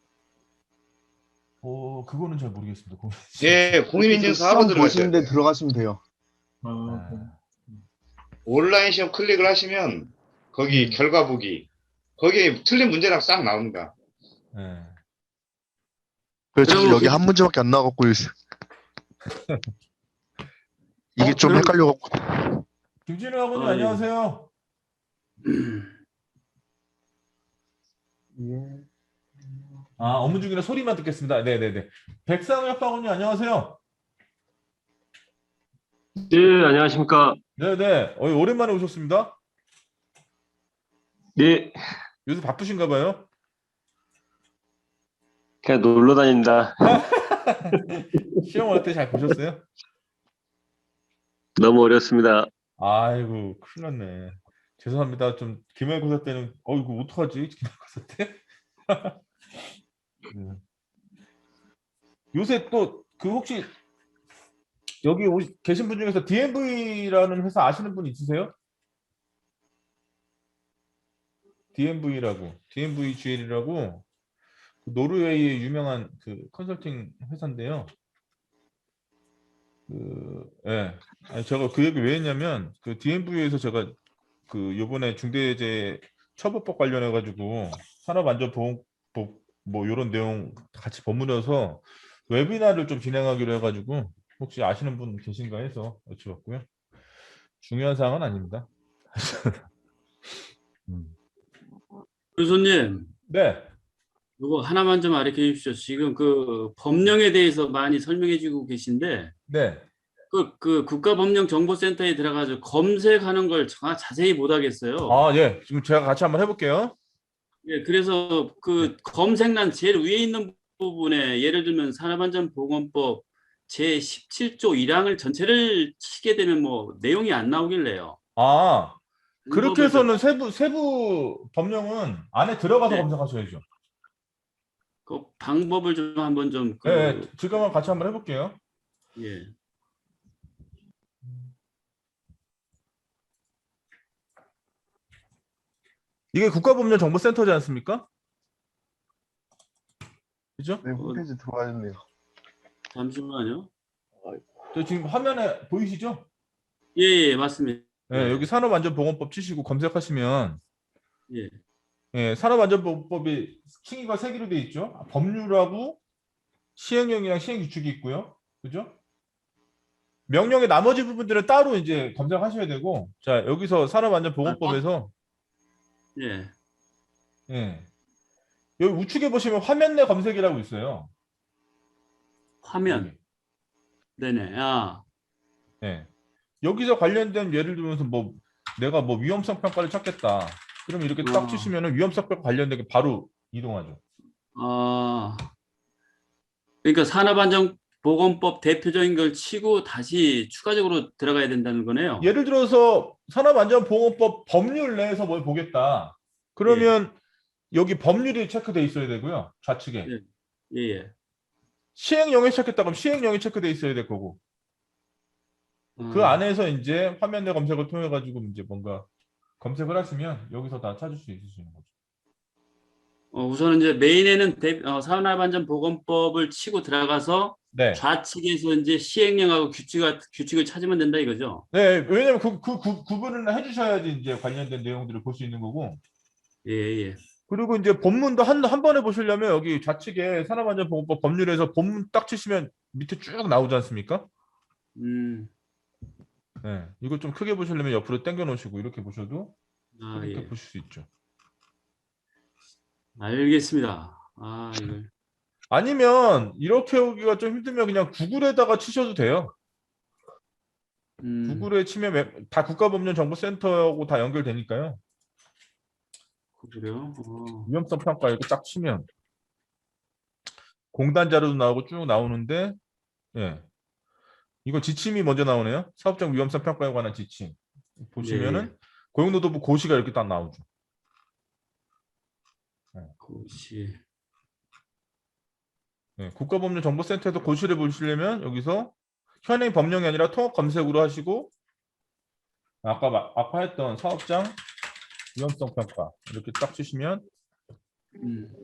그거는 잘 모르겠습니다. 예, 공인인증서 하고 시험 들어가셔야 보시는데 돼요. 들어가시면 돼요. 온라인 시험 클릭을 하시면 거기 결과 보기 거기에 틀린 문제랑 싹 나옵니다. 그래서 지금 그러면 여기 한 문제밖에 안 나와갖고 이게 좀 그럼- 헷갈려갖고. 김진우 학우님 예. 안녕하세요. 예. 업무 중이라 소리만 듣겠습니다. 네네네. 백상엽 학우님 안녕하세요. 네, 안녕하십니까. 네네. 오랜만에 오셨습니다. 네, 요새 바쁘신가 봐요. 그냥 놀러 다닙니다. 시험 어때 잘 보셨어요? 너무 어렵습니다. 아이고 큰일 났네. 죄송합니다. 좀 기말고사 때는 이거 어떡하지? 기말고사 때? 요새 또 그 혹시 여기 계신 분 중에서 DMV라는 회사 아시는 분 있으세요? DMV GL이라고 노르웨이의 유명한 그 컨설팅 회사인데요. 예. 아니, 제가 그 얘기 왜 했냐면 그 DMV에서 제가 그 요번에 중대재해 처벌법 관련해 가지고 산업안전보건법 뭐 이런 내용 같이 버무려서 웨비나를 좀 진행하기로 해가지고 혹시 아시는 분 계신가 해서 여쭤봤고요. 중요한 사항은 아닙니다. 교수님, 네, 이거 하나만 좀 알려 주십시오. 지금 그 법령에 대해서 많이 설명해 주고 계신데, 네. 그 국가법령정보센터에 들어가서 검색하는 걸 자세히 못 하겠어요. 아, 예. 지금 제가 같이 한번 해볼게요. 예, 그래서 그 검색란 제일 위에 있는 부분에 예를 들면 산업안전보건법 제17조 1항을 전체를 치게 되면 뭐 내용이 안 나오길래요. 아, 그렇게 방법을 해서는 세부 법령은 안에 들어가서 네. 검색하셔야죠. 그 방법을 좀 한번 좀 네, 지금 같이 한번 해볼게요. 예. 이게 국가법령정보센터지 않습니까? 그죠? 네, 홈페이지 들어와있네요. 잠시만요. 저 지금 화면에 보이시죠? 예, 예, 맞습니다. 네, 여기 산업안전보건법 치시고 검색하시면 예. 예, 산업안전보건법이 층위가 세 개로 되어 있죠. 법률하고 시행령이랑 시행규칙이 있고요. 그죠? 명령의 나머지 부분들은 따로 이제 검색하셔야 되고, 자, 여기서 산업안전보건법에서 예. 예, 여기 우측에 보시면 화면 내 검색이라고 있어요. 화면. 여기. 네네. 아. 예. 여기서 관련된 예를 들면서 뭐 내가 뭐 위험성 평가를 찾겠다. 그러면 이렇게 딱 치시면은 위험성 평가 관련된 게 바로 이동하죠. 아. 그러니까 산업안전보건법 대표적인 걸 치고 다시 추가적으로 들어가야 된다는 거네요. 예를 들어서 산업안전보건법 법률 내에서 뭘 보겠다. 그러면 여기 법률이 체크돼 있어야 되고요. 좌측에. 예. 예, 예. 시행령이 체크했다 그러면 시행령이 체크돼 있어야 될 거고. 그 안에서 이제 화면 내 검색을 통해 가지고 이제 뭔가 검색을 하시면 여기서 다 찾을 수 있으시는 거죠. 우선은 이제 메인에는 산업안전보건법을 치고 들어가서 네. 좌측에서 이제 시행령하고 규칙을 찾으면 된다 이거죠. 네, 왜냐면 그 구분을 해주셔야지 이제 관련된 내용들을 볼 수 있는 거고. 예, 예. 그리고 이제 본문도 한 번에 보시려면 여기 좌측에 산업안전보건법 법률에서 본문 딱 치시면 밑에 쭉 나오지 않습니까? 네, 이거 좀 크게 보시려면 옆으로 당겨 놓으시고 이렇게 보셔도 아, 이렇게 예. 보실 수 있죠. 알겠습니다. 아, 이걸. 아니면 이렇게 오기가 좀 힘들면 그냥 구글에다가 치셔도 돼요. 구글에 치면 다 국가법령정보센터하고 다 연결되니까요. 그래요? 위험성 평가 이렇게 딱 치면 공단 자료도 나오고 쭉 나오는데, 예, 이거 지침이 먼저 나오네요. 사업적 위험성 평가에 관한 지침 보시면은 고용노동부 고시가 이렇게 딱 나오죠. 고시. 네, 국가법령정보센터에서 고시를 보시려면 여기서 현행 법령이 아니라 통합 검색으로 하시고 아까 했던 사업장 위험성 평가 이렇게 딱 치시면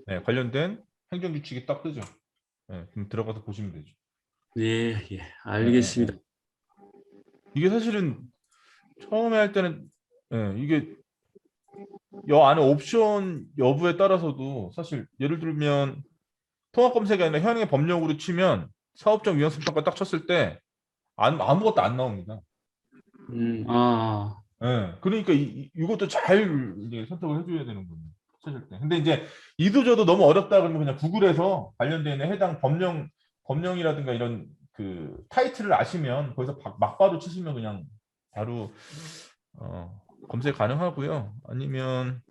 네, 관련된 행정규칙이 딱 뜨죠. 네, 그럼 들어가서 보시면 되죠. 예, 예. 알겠습니다. 이게 사실은 처음에 할 때는 이게 여 안에 옵션 여부에 따라서도 사실 예를 들면 통합 검색이 아니라 현행의 법령으로 치면 사업적 위험성 평가 딱 쳤을 때 아무것도 안 나옵니다. 네, 그러니까 이것도 잘 이제 선택을 해줘야 되는 거예요. 찾을 때. 근데 이제 이도저도 너무 어렵다 그러면 그냥 구글에서 관련되어 있는 해당 법령이라든가 이런 그 타이틀을 아시면 거기서 막바로 치시면 그냥 바로 검색 가능하고요. 아니면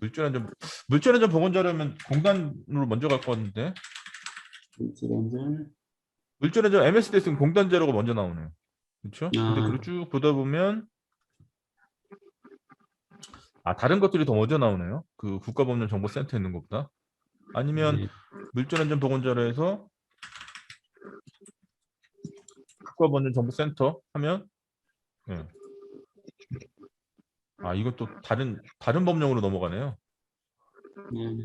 물질안전 보건자료면 공단으로 먼저 갈 것 같은데. 물질안전 MSDS는 공단 자료가 먼저 나오네요. 그렇죠? 근데 그걸 쭉 보다 보면 다른 것들이 더 먼저 나오네요. 그 국가법령정보센터에 있는 것보다. 아니면 물질안전 보건자료에서 국가법령정보센터 하면 예. 아, 이건 또 다른 법령으로 넘어가네요. 네.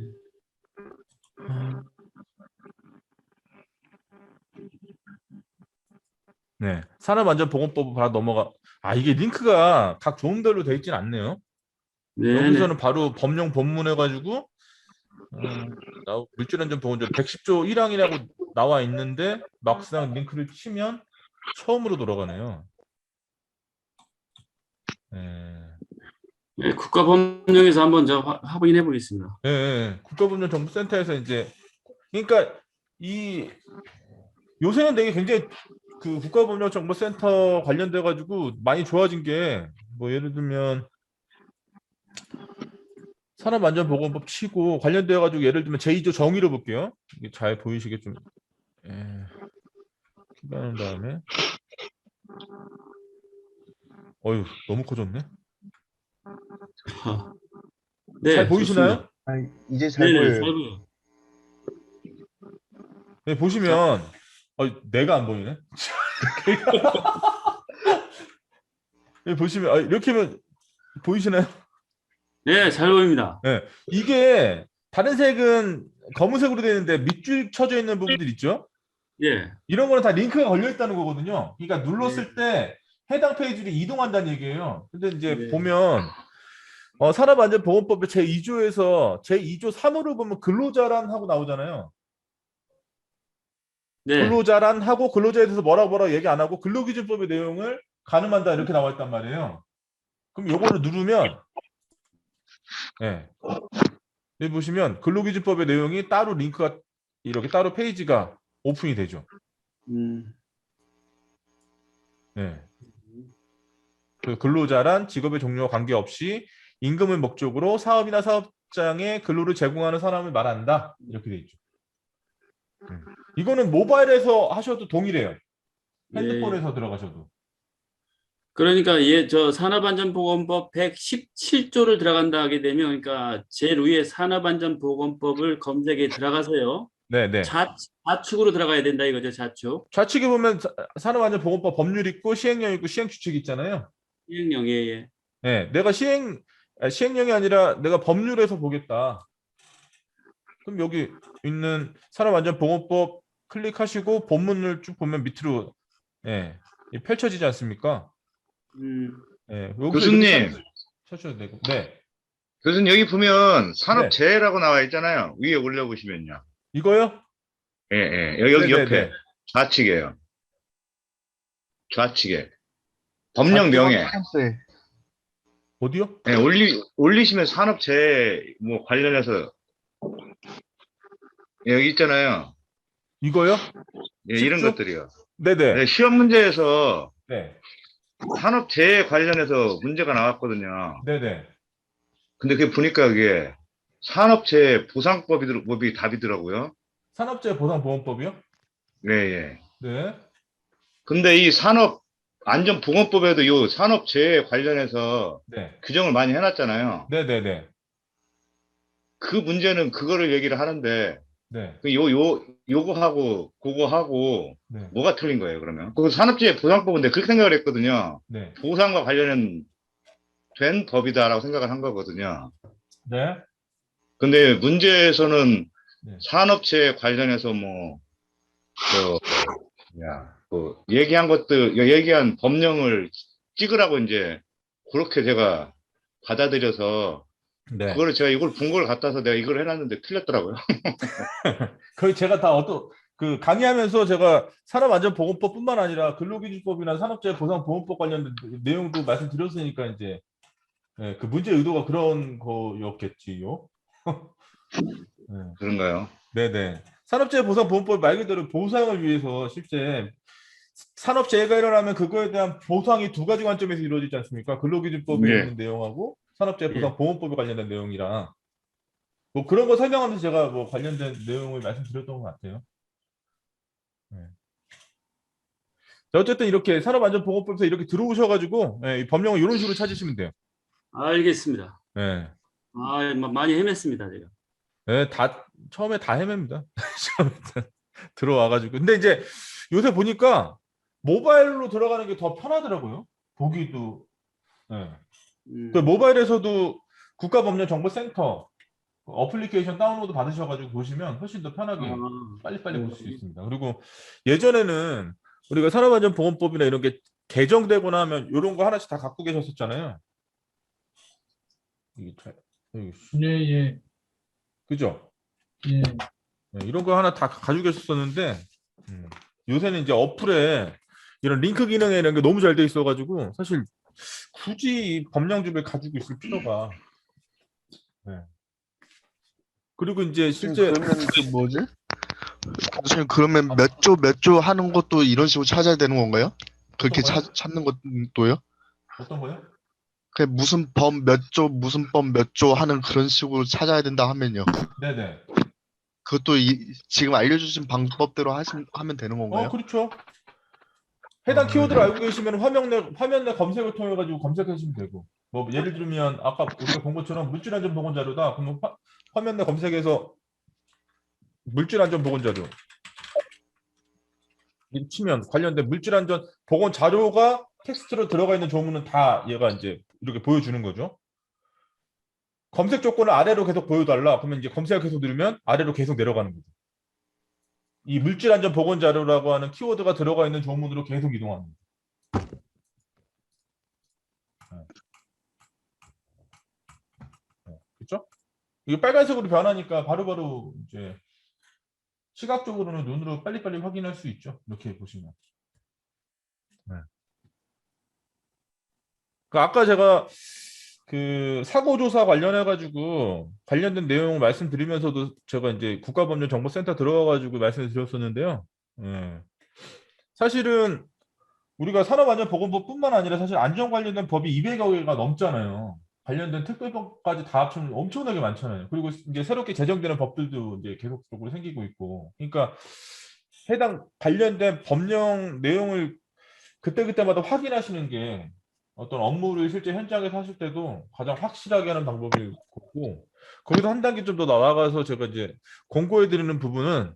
네, 산업안전보건법으로 바로 넘어가. 아, 이게 링크가 각 조문별로 되어 있진 않네요. 네. 여기서는 바로 법령 본문 해가지고 물질안전보건법 110조 1항이라고 나와 있는데 막상 링크를 치면 처음으로 돌아가네요. 네. 네, 국가법령에서 한번 저 확인해 보겠습니다. 예, 예. 국가법령정보센터에서 이제 그러니까 이 요새는 되게 굉장히 그 국가법령정보센터 관련돼 가지고 많이 좋아진 게 뭐 예를 들면 산업안전보건법 치고 관련돼 가지고 예를 들면 제2조 정의를 볼게요. 이게 잘 보이시게 좀 기다린 다음에 어휴 너무 커졌네. 네, 잘 보이시나요? 좋습니다. 아, 이제 잘 네네, 보여요. 잘 보여요. 네, 보시면 내가 안 보이네. 네, 보시면 이렇게 하면 보이시나요? 네, 잘 보입니다. 네, 이게 다른 색은 검은색으로 되어 있는데 밑줄 쳐져 있는 부분들 있죠? 예. 이런 거는 다 링크가 걸려 있다는 거거든요. 그러니까 눌렀을 때 해당 페이지로 이동한다는 얘기예요. 근데 이제 네. 보면 산업안전보건법의 제2조에서 제2조 3호를 보면 근로자란 하고 나오잖아요. 네. 근로자란 하고 근로자에 대해서 뭐라고 얘기 안 하고 근로기준법의 내용을 가늠한다 이렇게 나와 있단 말이에요. 그럼 요거를 누르면 여기 보시면 근로기준법의 내용이 따로 링크가 이렇게 따로 페이지가 오픈이 되죠. 그 근로자란 직업의 종류와 관계없이 임금을 목적으로 사업이나 사업장에 근로를 제공하는 사람을 말한다. 이렇게 돼 있죠. 이거는 모바일에서 하셔도 동일해요. 핸드폰에서 들어가셔도. 그러니까 저 산업안전보건법 117조를 들어간다 하게 되면 그러니까 제일 위에 산업안전보건법을 검색에 들어가서요. 네네. 좌측으로 들어가야 된다 이거죠, 좌측. 좌측에 보면 산업안전보건법 법률 있고 시행령 있고 시행추칙 있잖아요. 시행령, 예. 네, 내가 시행령이 아니라 내가 법률에서 보겠다. 그럼 여기 있는 산업안전보건법 클릭하시고 본문을 쭉 보면 밑으로 펼쳐지지 않습니까? 여기서 교수님. 이렇게 찾으셔도 되고. 네. 교수님 여기 보면 산업재해라고 나와 있잖아요. 위에 올려보시면요. 이거요? 예. 여기 네네네. 옆에 좌측에요. 좌측에. 법령 명예. 네. 어디요? 예, 올리시면 산업재해 뭐 관련해서 여기 있잖아요. 이거요? 예, 이런 직접? 것들이요. 네네. 네, 시험 문제에서 네. 산업재해 관련해서 문제가 나왔거든요. 네네. 근데 그게 보니까 그게 산업재해 보상법이 답이더라고요. 산업재해보상보험법이요? 네, 예. 네. 근데 이 산업안전보건법에도 이 산업재해 관련해서 네. 규정을 많이 해놨잖아요. 네네네. 그 문제는 그거를 얘기를 하는데 네. 요거하고 그거하고 네. 뭐가 틀린 거예요, 그러면? 그 산업재해 보상법인데 그렇게 생각을 했거든요. 네. 보상과 관련된 법이다라고 생각을 한 거거든요. 네. 근데 문제에서는 네. 산업재해 관련해서 얘기한 법령을 찍으라고 이제 그렇게 제가 받아들여서 네. 그거를 제가 이걸 본 걸 갖다서 내가 이걸 해놨는데 틀렸더라고요. 거의 제가 다 그 강의하면서 제가 산업안전보건법뿐만 아니라 근로기준법이나 산업재해보상보험법 관련된 내용도 말씀드렸으니까 이제 그 문제 의도가 그런 거였겠지요. 네. 그런가요? 네네. 산업재해보상보험법 말 그대로 보상을 위해서 실제 산업재해가 일어나면 그거에 대한 보상이 두 가지 관점에서 이루어지지 않습니까? 근로기준법에 네. 있는 내용하고 산업재해보상보험법에 관련된 내용이랑 뭐 그런 거 설명하면서 제가 뭐 관련된 내용을 말씀드렸던 것 같아요. 네. 자, 어쨌든 이렇게 산업안전보건법에서 이렇게 들어오셔가지고 이 법령을 이런 식으로 찾으시면 돼요. 알겠습니다. 네. 많이 헤맸습니다, 제가. 네, 처음에 다 헤맵니다. 들어와가지고. 근데 이제 요새 보니까 모바일로 들어가는 게 더 편하더라고요. 보기도. 네. 음. 그 모바일에서도 국가법령정보센터 어플리케이션 다운로드 받으셔가지고 보시면 훨씬 더 편하게 아, 빨리빨리 네. 볼 수 있습니다. 그리고 예전에는 우리가 산업안전보건법이나 이런 게 개정되거나 하면 이런 거 하나씩 다 갖고 계셨었잖아요. 이게 여기, 예, 예, 그죠? 예. 네, 이런 거 하나 다 가지고 계셨었는데 요새는 이제 어플에 이런 링크 기능에 이런 게 너무 잘 돼 있어가지고 사실 굳이 이 법령집을 가지고 있을 필요가. 네. 그리고 이제 실제 그러면 그 뭐지? 선생님 그러면 몇 조 하는 것도 이런 식으로 찾아야 되는 건가요? 그렇게 어떤 거요? 찾는 것도요? 어떤 거요? 그 무슨 법 몇 조 무슨 법 몇 조 하는 그런 식으로 찾아야 된다 하면요. 네네. 그것도 지금 알려주신 방법대로 하면 되는 건가요? 그렇죠. 해당 아, 키워드를 알고 계시면 화면 내 검색을 통해 가지고 검색하시면 되고, 뭐 예를 들면 아까 우리가 본 것처럼 물질안전보건 자료다. 그러면 화면 내 검색에서 물질안전보건 자료 이렇게 치면 관련된 물질안전보건 자료가 텍스트로 들어가 있는 조문은 다 얘가 이제 이렇게 보여주는 거죠. 검색 조건을 아래로 계속 보여달라. 그러면 이제 검색을 계속 누르면 아래로 계속 내려가는 거죠. 이 물질안전보건 자료라고 하는 키워드가 들어가 있는 조문으로 계속 이동합니다. 그렇죠? 이게 빨간색으로 변하니까 바로바로 이제 시각적으로는 눈으로 빨리빨리 확인할 수 있죠. 이렇게 보시면. 네. 그 아까 제가 그 사고조사 관련해 가지고 관련된 내용을 말씀드리면서도 제가 이제 국가법령정보센터 들어가가지고 말씀드렸었는데요. 사실은 우리가 산업안전보건법뿐만 아니라 사실 안전 관련된 법이 200여 개가 넘잖아요. 관련된 특별법까지 다 합치면 엄청나게 많잖아요. 그리고 이제 새롭게 제정되는 법들도 이제 계속적으로 생기고 있고. 그러니까 해당 관련된 법령 내용을 그때그때마다 확인하시는 게 어떤 업무를 실제 현장에서 하실 때도 가장 확실하게 하는 방법일 거고, 거기서 한 단계 좀 더 나아가서 제가 이제 공고해 드리는 부분은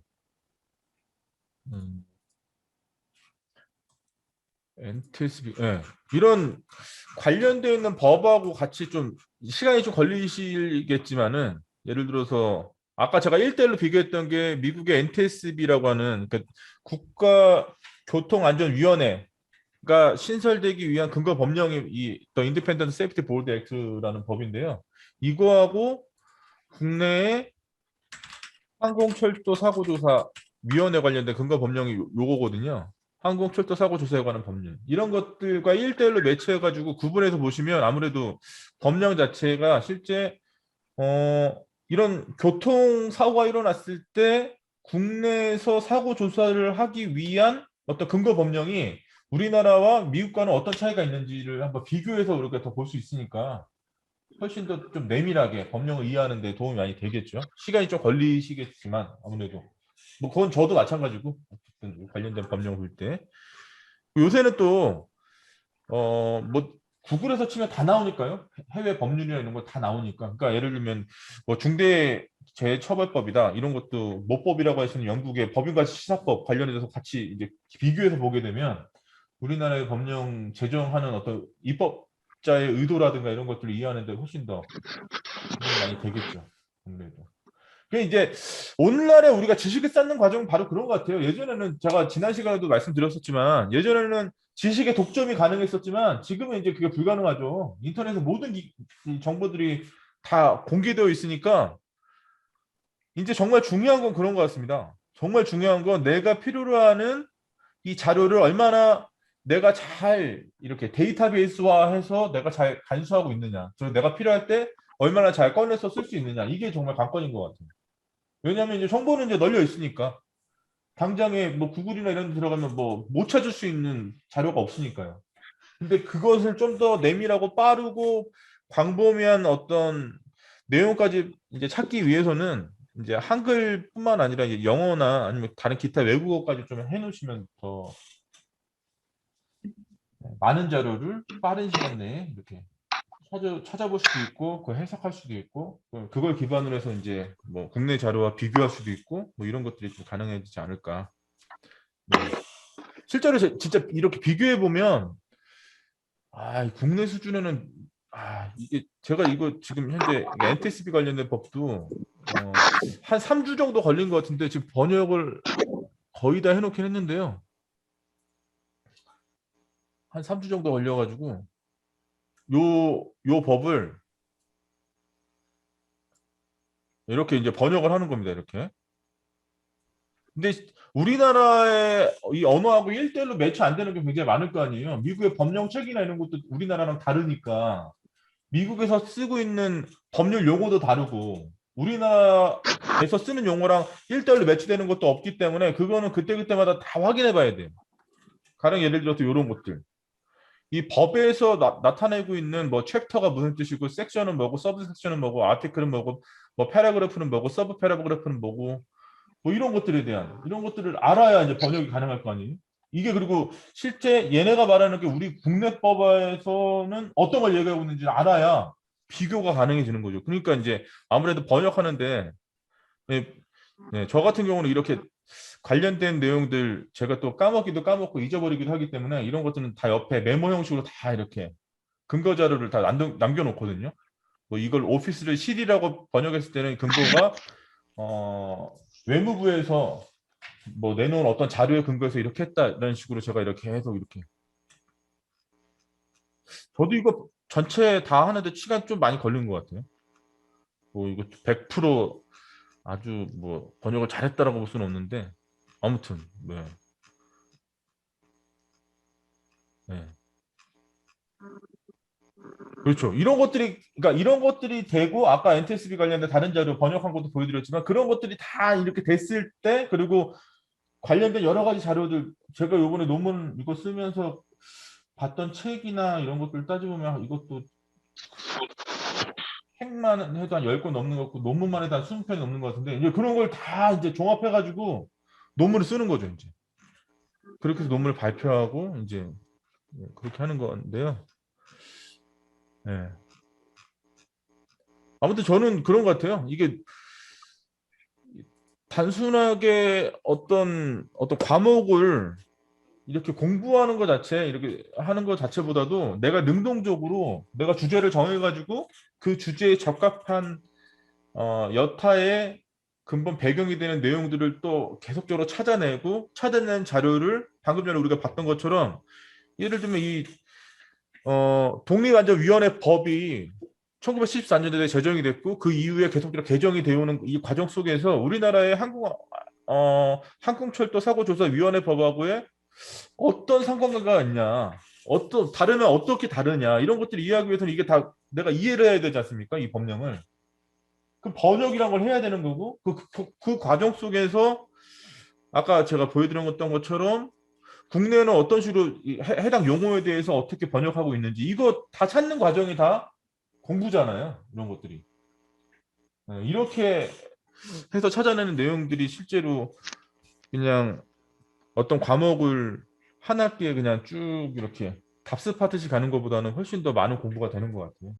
NTSB, 이런 관련되어 있는 법하고 같이 좀 시간이 좀 걸리시겠지만은, 예를 들어서 아까 제가 1대1로 비교했던 게 미국의 NTSB라고 하는 그러니까 국가교통안전위원회가 신설되기 위한 근거 법령이 이 The Independent Safety Board Act라는 법인데요. 이거하고 국내의 항공철도 사고조사 위원회 관련된 근거 법령이 요거거든요. 항공철도 사고 조사에 관한 법령. 이런 것들과 1대1로 매치해가지고 구분해서 보시면 아무래도 법령 자체가 실제 이런 교통사고가 일어났을 때 국내에서 사고 조사를 하기 위한 어떤 근거 법령이 우리나라와 미국과는 어떤 차이가 있는지를 한번 비교해서 우리가 더 볼 수 있으니까 훨씬 더 좀 내밀하게 법령을 이해하는 데 도움이 많이 되겠죠. 시간이 좀 걸리시겠지만 아무래도 뭐 그건 저도 마찬가지고 어쨌든 관련된 법령 볼 때 요새는 또 뭐 구글에서 치면 다 나오니까요. 해외 법률이나 이런 거 다 나오니까. 그러니까 예를 들면 뭐 중대재해처벌법이다 이런 것도 모법이라고 하시는 영국의 법인과 시사법 관련해서 같이 이제 비교해서 보게 되면 우리나라의 법령 제정하는 어떤 입법자의 의도라든가 이런 것들을 이해하는 데 훨씬 더 도움이 많이 되겠죠. 아무래도. 그 이제 오늘날에 우리가 지식을 쌓는 과정은 바로 그런 것 같아요. 예전에는 제가 지난 시간에도 말씀드렸었지만 예전에는 지식의 독점이 가능했었지만 지금은 이제 그게 불가능하죠. 인터넷에 모든 이 정보들이 다 공개되어 있으니까 이제 정말 중요한 건 그런 것 같습니다. 정말 중요한 건 내가 필요로 하는 이 자료를 얼마나 내가 잘 이렇게 데이터베이스화해서 내가 잘 간수하고 있느냐. 그래서 내가 필요할 때 얼마나 잘 꺼내서 쓸 수 있느냐. 이게 정말 관건인 것 같아요. 왜냐하면 이제 정보는 이제 널려 있으니까 당장에 뭐 구글이나 이런 데 들어가면 뭐 못 찾을 수 있는 자료가 없으니까요. 근데 그것을 좀 더 내밀하고 빠르고 광범위한 어떤 내용까지 이제 찾기 위해서는 이제 한글뿐만 아니라 이제 영어나 아니면 다른 기타 외국어까지 좀 해놓으시면 더 많은 자료를 빠른 시간 내에 이렇게 찾아볼 수도 있고 그 해석할 수도 있고 그걸 기반으로 해서 이제 뭐 국내 자료와 비교할 수도 있고 뭐 이런 것들이 좀 가능해지지 않을까. 네. 실제로 진짜 이렇게 비교해 보면 국내 수준에는 이게 제가 이거 지금 현재 NTSB 관련된 법도 한 3주 정도 걸린 것 같은데 지금 번역을 거의 다 해놓긴 했는데요. 한 3주 정도 걸려가지고 요 법을 이렇게 이제 번역을 하는 겁니다. 이렇게. 근데 우리나라의 이 언어하고 1대1로 매치 안 되는 게 굉장히 많을 거 아니에요. 미국의 법령 책이나 이런 것도 우리나라랑 다르니까 미국에서 쓰고 있는 법률 용어도 다르고 우리나라에서 쓰는 용어랑 1대1로 매치되는 것도 없기 때문에 그거는 그때그때마다 다 확인해 봐야 돼요. 가령 예를 들어서 이런 것들. 이 법에서 나타내고 있는 뭐 챕터가 무슨 뜻이고 섹션은 뭐고 서브 섹션은 뭐고 아티클은 뭐고 뭐 패러그래프는 뭐고 서브 패러그래프는 뭐고 뭐 이런 것들에 대한 이런 것들을 알아야 이제 번역이 가능할 거 아니에요. 이게 그리고 실제 얘네가 말하는 게 우리 국내법에서는 어떤 걸 얘기하고 있는지 알아야 비교가 가능해지는 거죠. 그러니까 이제 아무래도 번역하는데 저 같은 경우는 이렇게 관련된 내용들 제가 또 까먹기도 까먹고 잊어버리기도 하기 때문에 이런 것들은 다 옆에 메모 형식으로 다 이렇게 근거 자료를 다 남겨놓거든요. 뭐 이걸 오피스를 CD라고 번역했을 때는 근거가 외무부에서 뭐 내놓은 어떤 자료에 근거해서 이렇게 했다 이런 식으로 제가 이렇게 해서 이렇게 저도 이거 전체 다 하는데 시간 좀 많이 걸린 것 같아요. 뭐 이거 100% 아주 뭐 번역을 잘했다라고 볼 수는 없는데 아무튼 네. 그렇죠. 이런 것들이 그러니까 이런 것들이 되고 아까 NTSB 관련된 다른 자료 번역한 것도 보여드렸지만 그런 것들이 다 이렇게 됐을 때 그리고 관련된 여러 가지 자료들 제가 요번에 논문 이거 쓰면서 봤던 책이나 이런 것들 따져보면 이것도 책만 해도 한 10권 넘는 것 같고 논문만 해도 한 20편이 넘는 것 같은데 이제 그런 걸 다 이제 종합해 가지고 논문을 쓰는 거죠, 이제. 그렇게 해서 논문을 발표하고 이제 그렇게 하는 건데요. 네. 아무튼 저는 그런 것 같아요. 이게 단순하게 어떤 과목을 이렇게 공부하는 것 자체, 이렇게 하는 것 자체보다도 내가 능동적으로 내가 주제를 정해가지고 그 주제에 적합한 여타의 근본 배경이 되는 내용들을 또 계속적으로 찾아내고 찾아낸 자료를 방금 전에 우리가 봤던 것처럼 예를 들면 이 독립안전위원회 법이 1974년도에 제정이 됐고 그 이후에 계속적으로 개정이 되어오는 이 과정 속에서 우리나라의 항공철도사고조사위원회 법하고의 어떤 상관관계가 있냐, 다르면 어떻게 다르냐 이런 것들을 이해하기 위해서는 이게 다 내가 이해를 해야 되지 않습니까? 이 법령을. 그 번역이란 걸 해야 되는 거고 그 과정 속에서 아까 제가 보여드렸던 것처럼 국내는 어떤 식으로 해당 용어에 대해서 어떻게 번역하고 있는지 이거 다 찾는 과정이 다 공부잖아요. 이런 것들이. 이렇게 해서 찾아내는 내용들이 실제로 그냥 어떤 과목을 한 학기에 그냥 쭉 이렇게 답습하듯이 가는 것보다는 훨씬 더 많은 공부가 되는 것 같아요.